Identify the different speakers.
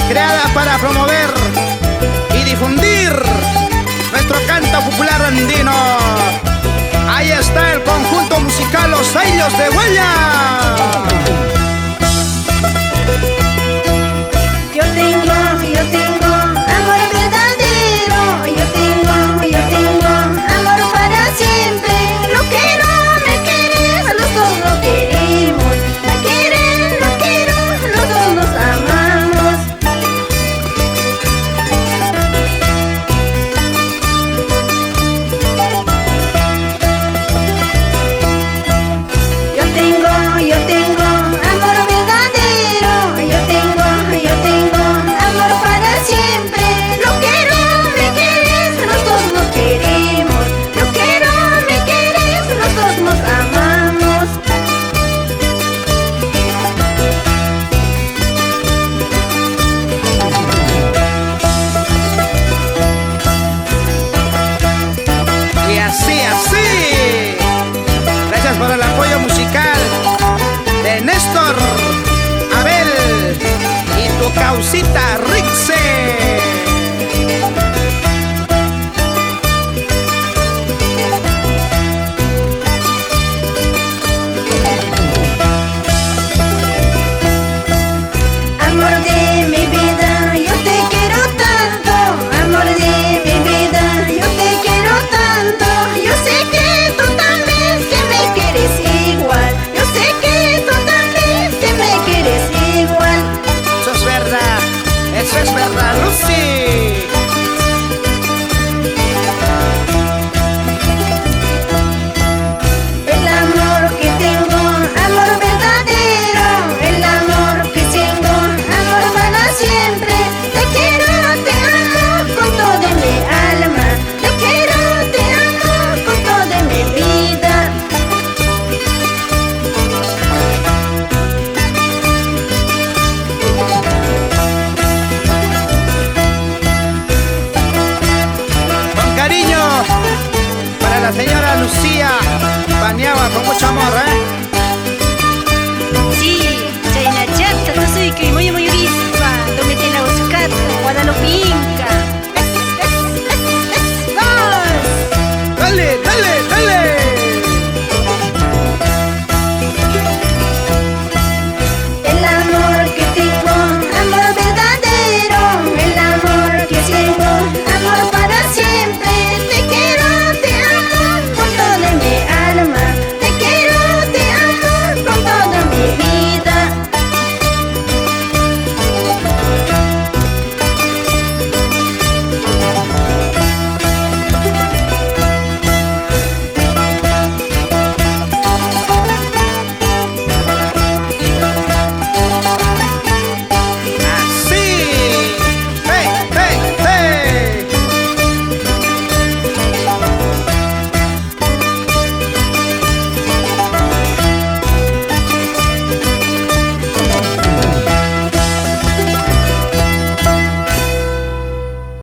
Speaker 1: creada para promover y difundir nuestro canto popular andino. Ahí está el conjunto musical Los Sellos de Huella.
Speaker 2: Yo tengo amor verdadero. Yo tengo amor para siempre. Lo quiero, me quieres, los dos lo queremos. Me quieren, lo quiero, los dos nos amamos. Yo tengo amor verdadero. Yo tengo amor para siempre. Lo quiero, me quieres, los dos nos queremos. Lo quiero, me quieres, los dos nos amamos.
Speaker 1: Y así, así. Gracias por el apoyo musical de Néstor, Abel y tu causita Rixe.
Speaker 2: Amor de mi vida, yo te quiero tanto. Amor de mi vida, yo te quiero tanto. Yo sé que tú también que me quieres igual. Yo sé que tú también que me quieres igual.
Speaker 1: Eso es verdad, Lucy.